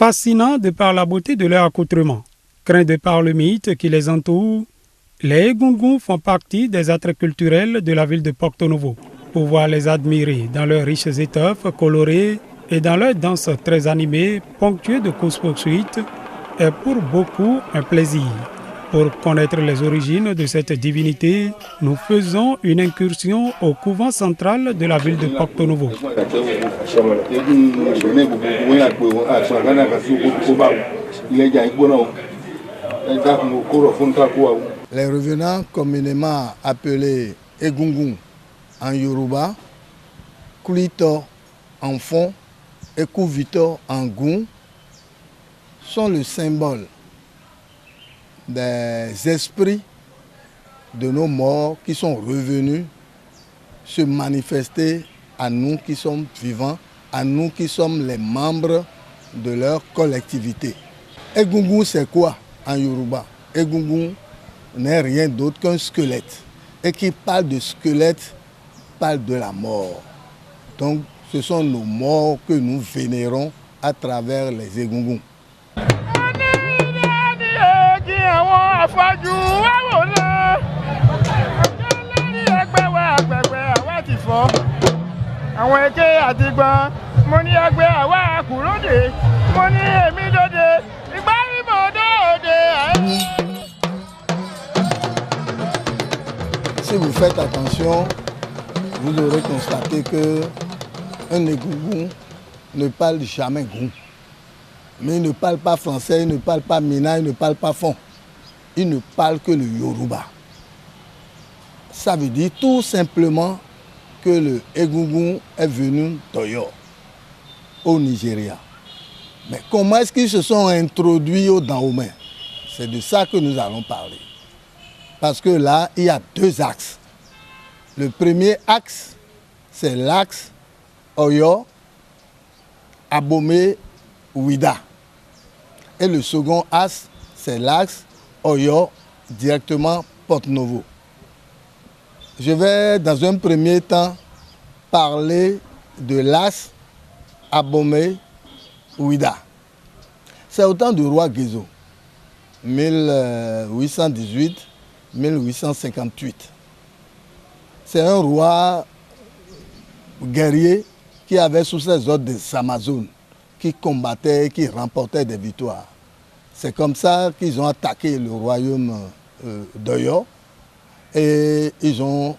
Fascinants de par la beauté de leur accoutrement, craints de par le mythe qui les entoure, les Egungun font partie des attraits culturels de la ville de Porto Novo. Pouvoir les admirer dans leurs riches étoffes colorées et dans leurs danses très animées, ponctuées de courses-poursuites, est pour beaucoup un plaisir. Pour connaître les origines de cette divinité, nous faisons une incursion au couvent central de la ville de Porto Novo. Les revenants communément appelés Egungun en Yoruba, Kulito en fond et Kuvito en Gun sont le symbole des esprits de nos morts qui sont revenus se manifester à nous qui sommes vivants, à nous qui sommes les membres de leur collectivité. Egungun, c'est quoi en Yoruba? Egungun n'est rien d'autre qu'un squelette. Et qui parle de squelette, parle de la mort. Donc ce sont nos morts que nous vénérons à travers les Egungun. Si vous faites attention, vous aurez constaté que un Egungun ne parle jamais Gun. Mais il ne parle pas français, il ne parle pas Mina, il ne parle pas Fon. Il ne parle que le Yoruba. Ça veut dire tout simplement que le Egungun est venu d'Oyo, au Nigeria. Mais comment est-ce qu'ils se sont introduits au Dahomey? C'est de ça que nous allons parler. Parce que là, il y a deux axes. Le premier axe, c'est l'axe Oyo, Abomey, Ouida. Et le second axe, c'est l'axe Oyo, directement Porto Novo. Je vais dans un premier temps parler de l'axe Abomey, Ouida. C'est au temps du roi Gezo, 1818-1858. C'est un roi guerrier qui avait sous ses ordres des Amazones, qui combattaient, qui remportaient des victoires. C'est comme ça qu'ils ont attaqué le royaume d'Oyo et ils ont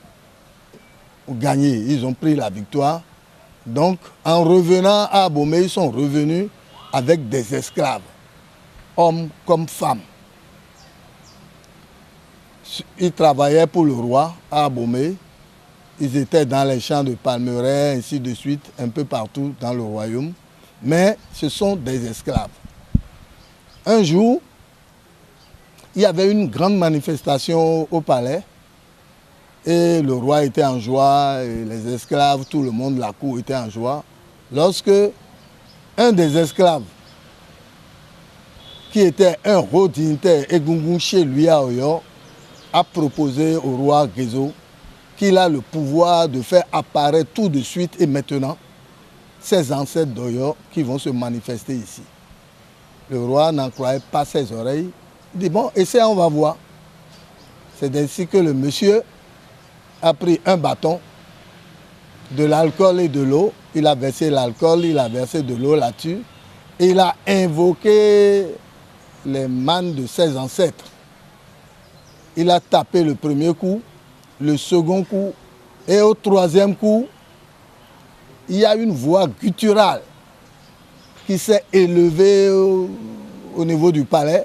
gagné, ils ont pris la victoire. Donc, en revenant à Abomey, ils sont revenus avec des esclaves, hommes comme femmes. Ils travaillaient pour le roi à Abomey. Ils étaient dans les champs de palmeraies, ainsi de suite, un peu partout dans le royaume. Mais ce sont des esclaves. Un jour, il y avait une grande manifestation au palais. Et le roi était en joie, et les esclaves, tout le monde, la cour était en joie. Lorsque un des esclaves, qui était un haut dignitaire Egungun chez lui à Oyo, a proposé au roi Gezo qu'il a le pouvoir de faire apparaître tout de suite et maintenant ses ancêtres d'Oyo qui vont se manifester ici. Le roi n'en croyait pas ses oreilles. Il dit, bon, essayons, on va voir. C'est ainsi que le monsieur a pris un bâton, de l'alcool et de l'eau. Il a versé l'alcool, il a versé de l'eau là-dessus. Et il a invoqué les mânes de ses ancêtres. Il a tapé le premier coup, le second coup, et au troisième coup, il y a une voix gutturale qui s'est élevée au niveau du palais.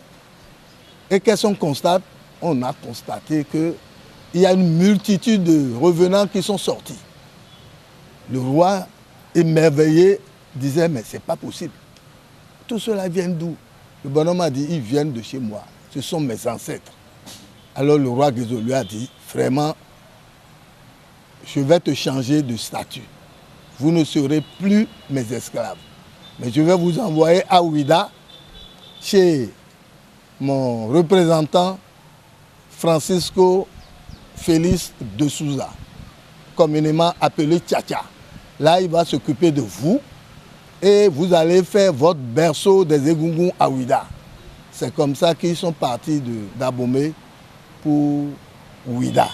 Et qu'est-ce qu'on constate? On a constaté qu'il y a une multitude de revenants qui sont sortis. Le roi, émerveillé, disait, mais c'est pas possible. Tout cela vient d'où? Le bonhomme a dit, ils viennent de chez moi. Ce sont mes ancêtres. Alors le roi Gezo lui a dit, vraiment, je vais te changer de statut. Vous ne serez plus mes esclaves. Mais je vais vous envoyer à Ouida, chez mon représentant Francisco Félix de Souza, communément appelé Tchatcha. Là, il va s'occuper de vous et vous allez faire votre berceau des Egungun à Ouida. C'est comme ça qu'ils sont partis d'Abomey pour Ouida.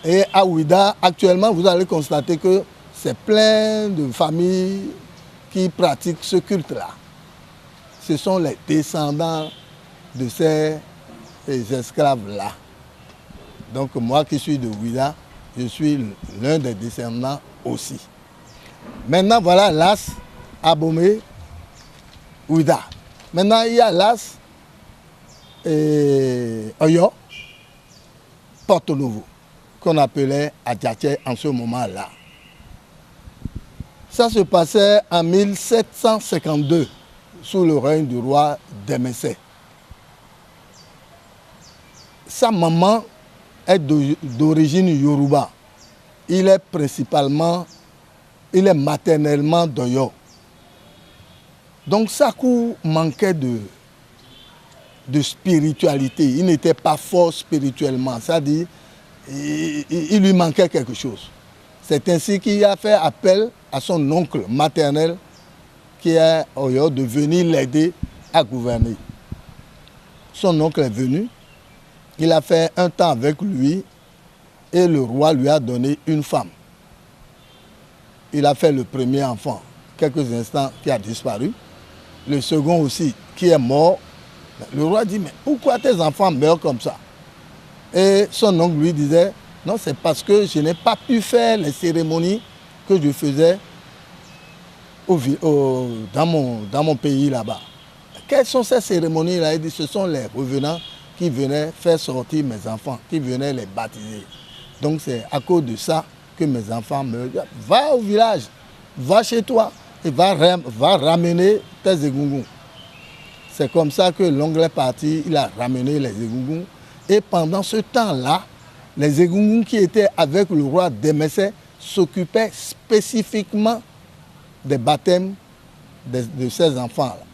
Et à Ouida, actuellement, vous allez constater que c'est plein de familles qui pratiquent ce culte-là. Ce sont les descendants de ces esclaves-là. Donc moi qui suis de Ouida, je suis l'un des descendants aussi. Maintenant, voilà Las, Abomey, Ouida. Maintenant, il y a Las, Oyo, Porto Novo, qu'on appelait Adjaché en ce moment-là. Ça se passait en 1752, sous le règne du roi Demessé. Sa maman est d'origine Yoruba. Il est maternellement d'Oyo. Donc Sakou manquait de spiritualité. Il n'était pas fort spirituellement. C'est-à-dire, il lui manquait quelque chose. C'est ainsi qu'il a fait appel à son oncle maternel, qui est Oyo, de venir l'aider à gouverner. Son oncle est venu. Il a fait un temps avec lui et le roi lui a donné une femme. Il a fait le premier enfant, quelques instants, qui a disparu. Le second aussi, qui est mort. Le roi dit, mais pourquoi tes enfants meurent comme ça? Et son oncle lui disait, non, c'est parce que je n'ai pas pu faire les cérémonies que je faisais dans mon pays là-bas. Quelles sont ces cérémonies-là? Il dit, ce sont les revenants qui venaient faire sortir mes enfants, qui venaient les baptiser. Donc c'est à cause de ça que mes enfants meurent. Va au village, va chez toi et va ramener tes Egungun. C'est comme ça que l'oncle est parti, il a ramené les Egungun. Et pendant ce temps-là, les Egungun qui étaient avec le roi Demessé s'occupaient spécifiquement des baptêmes de ces enfants-là.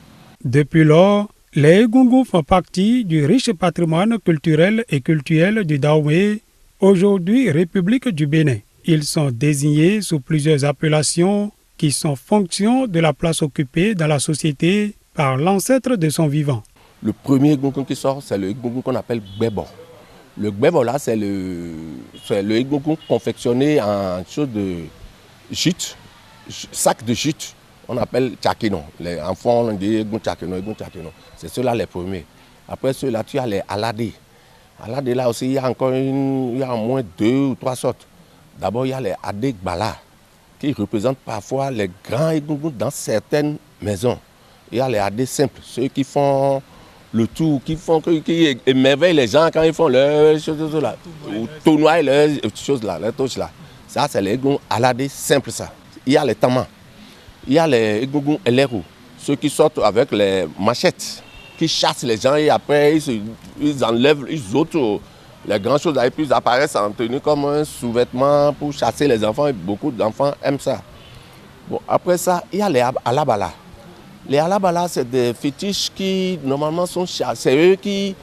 Depuis lors, les Egungun font partie du riche patrimoine culturel et cultuel du Dahomey, aujourd'hui République du Bénin. Ils sont désignés sous plusieurs appellations qui sont fonction de la place occupée dans la société par l'ancêtre de son vivant. Le premier Egungun qui sort, c'est le Egungun qu'on appelle Gbebo. Le Gbebo là, c'est le Egungun confectionné en chose de jute, sac de jute. On appelle Tchakino. Les enfants, on dit Egungun Tchakino, Egungun Tchakino. C'est ceux-là les premiers. Après ceux-là, tu as les Aladé. Aladé là aussi, il y a encore il y a au moins 2 ou 3 sortes. D'abord, il y a les Adégbala, qui représentent parfois les grands Egungun dans certaines maisons. Il y a les Adé simples, ceux qui font le tour, qui émerveillent les gens quand ils font leurs choses là, ou tournoient leurs choses là, leurs touches là. Ça, c'est les Egungun Aladé simples, ça. Il y a les Tamas. Il y a les Egungun Eleru, ceux qui sortent avec les machettes, qui chassent les gens et après ils enlèvent, ils ôtent les grandes choses et puis ils apparaissent en tenue comme un sous-vêtement pour chasser les enfants et beaucoup d'enfants aiment ça. Bon, après ça, il y a les Alabala. Les Alabala, c'est des fétiches qui normalement sont chassés, c'est eux qui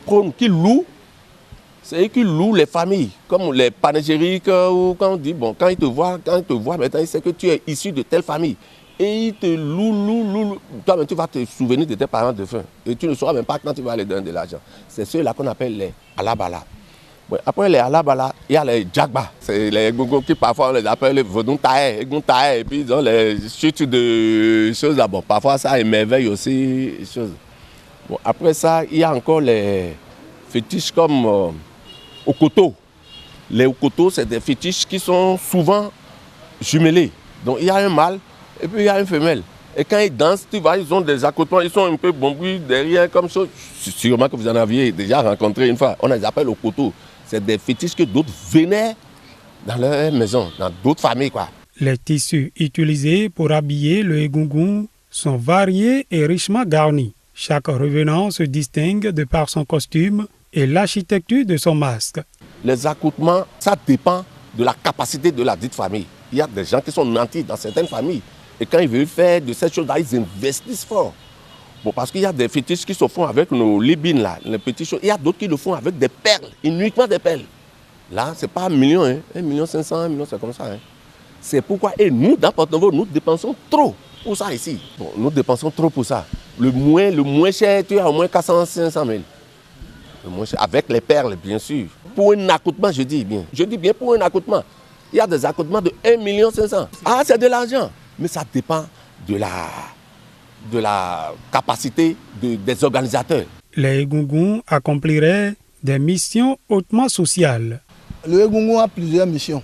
prônent, qui louent. C'est eux qui louent les familles, comme les panégyriques, ou quand on dit, bon, quand ils te voient, maintenant ils savent que tu es issu de telle famille. Et ils te louent. Toi, tu vas te souvenir de tes parents de faim. Et tu ne sauras même pas quand tu vas aller donner de l'argent. C'est ceux-là qu'on appelle les Alabala. Bon, après les Alabala, il y a les Djagba. C'est les Egungun qui parfois on les appelle les Vodun Tae, Egungun Tae. Et puis ils ont les chutes de choses là. Bon, parfois ça émerveille aussi les choses. Bon, après ça, il y a encore les fétiches comme Okoto. Les Okoto, c'est des fétiches qui sont souvent jumelés. Donc il y a un mâle et puis il y a une femelle. Et quand ils dansent, tu vois, ils ont des accotements, ils sont un peu bombus derrière comme ça. Sûrement que vous en aviez déjà rencontré une fois. On les appelle Okoto. C'est des fétiches que d'autres venaient dans leur maison, dans d'autres familles, quoi. Les tissus utilisés pour habiller le Egungun sont variés et richement garnis. Chaque revenant se distingue de par son costume et l'architecture de son masque. Les accoutrements, ça dépend de la capacité de la dite famille. Il y a des gens qui sont nantis dans certaines familles. Et quand ils veulent faire de cette chose-là, ils investissent fort. Bon, parce qu'il y a des fétiches qui se font avec nos libines, là, les petites choses. Il y a d'autres qui le font avec des perles, uniquement des perles. Là, ce n'est pas 1 million, hein. 1,5 million, 1 million, c'est comme ça. Hein. C'est pourquoi, et nous, dans Porto-Novo, nous dépensons trop pour ça ici. Bon, nous dépensons trop pour ça. Le moins cher, tu as au moins 400, 500 000. Le moins cher, avec les perles, bien sûr. Pour un accoutrement, je dis bien pour un accoutrement. Il y a des accoutrements de 1 500 000. Ah, c'est de l'argent. Mais ça dépend de la capacité des organisateurs. Les Egungun accompliraient des missions hautement sociales. Le Egungun a plusieurs missions.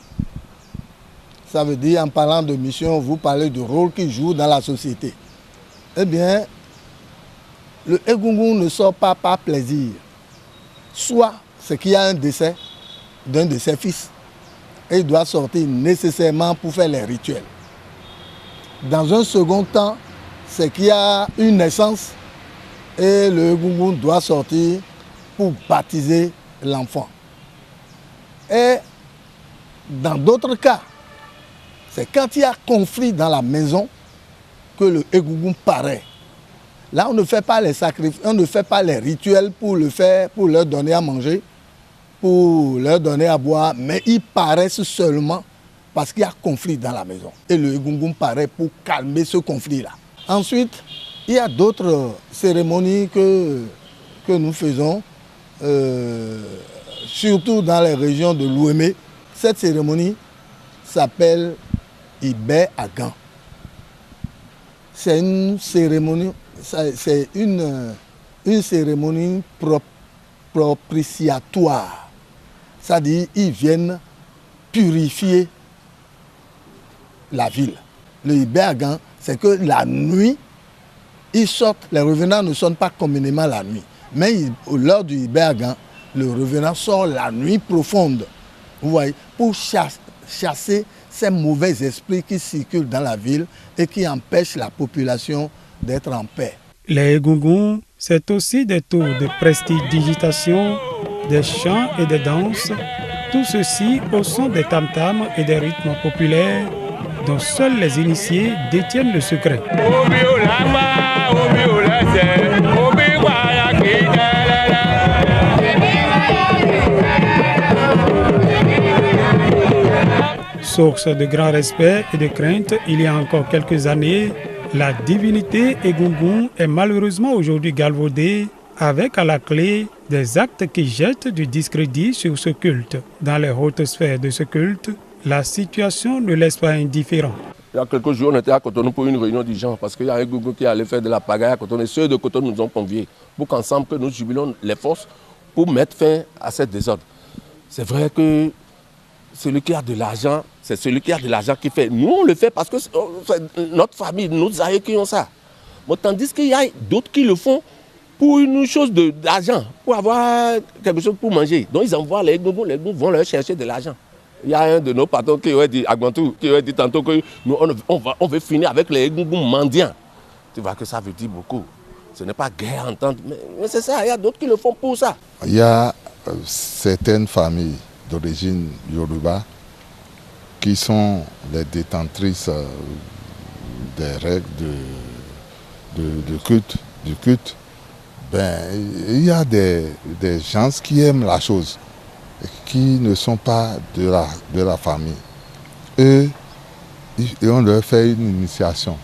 Ça veut dire, en parlant de mission, vous parlez du rôle qu'il joue dans la société. Eh bien, le Egungun ne sort pas par plaisir. Soit c'est qu'il y a un décès d'un de ses fils. Et il doit sortir nécessairement pour faire les rituels. Dans un second temps, c'est qu'il y a une naissance et le Egungun doit sortir pour baptiser l'enfant. Et dans d'autres cas, c'est quand il y a conflit dans la maison que le Egungun paraît. Là, on ne fait pas les sacrifices, on ne fait pas les rituels pour leur donner à manger, pour leur donner à boire, mais ils paraissent seulement parce qu'il y a conflit dans la maison. Et le Egungun paraît pour calmer ce conflit-là. Ensuite, il y a d'autres cérémonies que nous faisons, surtout dans les régions de l'Ouémé. Cette cérémonie s'appelle Ibé Agan. C'est une cérémonie, propitiatoire. C'est-à-dire qu'ils viennent purifier la ville. Le Ibé Agan, c'est que la nuit, ils sortent, les revenants ne sonnent pas communément la nuit. Mais lors du Ibé Agan, le revenant sort la nuit profonde, vous voyez, pour chasser ces mauvais esprits qui circulent dans la ville et qui empêchent la population d'être en paix. Les Egungun, c'est aussi des tours de prestidigitation, des chants et des danses, tout ceci au son des tam-tams et des rythmes populaires dont seuls les initiés détiennent le secret. Source de grand respect et de crainte, il y a encore quelques années, la divinité Egungun est malheureusement aujourd'hui galvaudée avec à la clé des actes qui jettent du discrédit sur ce culte. Dans les hautes sphères de ce culte, la situation ne laisse pas indifférent. Il y a quelques jours, on était à Cotonou pour une réunion du genre parce qu'il y a un Egungun qui allait faire de la pagaille à Cotonou. Et ceux de Cotonou nous ont conviés pour qu'ensemble que nous jubilons les forces pour mettre fin à ce désordre. C'est vrai que celui qui a de l'argent, c'est celui qui a de l'argent qui fait. Nous, on le fait parce que notre famille, nos aïeux qui ont ça. Bon, tandis qu'il y a d'autres qui le font pour une chose d'argent, pour avoir quelque chose pour manger. Donc ils envoient les Egungun vont leur chercher de l'argent. Il y a un de nos patrons qui aurait dit, Agbantou, qui aurait dit tantôt que nous, on veut finir avec les Egungun mendiants. Tu vois que ça veut dire beaucoup. Ce n'est pas guerre entente, mais c'est ça, il y a d'autres qui le font pour ça. Il y a certaines familles d'origine Yoruba qui sont les détentrices des règles du culte. Ben, il y a des gens qui aiment la chose et qui ne sont pas de la famille. Eux, on leur fait une initiation,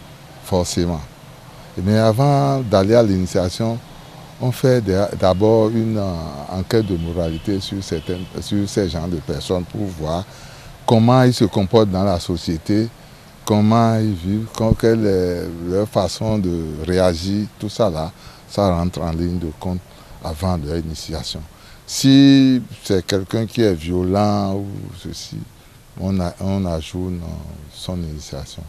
forcément. Mais avant d'aller à l'initiation, on fait d'abord une enquête de moralité sur ces genres de personnes pour voir comment ils se comportent dans la société, comment ils vivent, quelle est leur façon de réagir, tout ça là, ça rentre en ligne de compte avant leur initiation. Si c'est quelqu'un qui est violent ou ceci, on ajoute son initiation.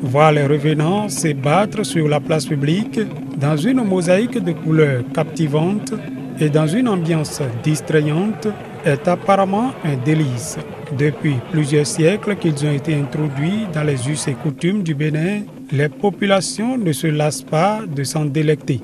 Voir les revenants se battre sur la place publique dans une mosaïque de couleurs captivantes et dans une ambiance distrayante est apparemment un délice. Depuis plusieurs siècles qu'ils ont été introduits dans les us et coutumes du Bénin, les populations ne se lassent pas de s'en délecter.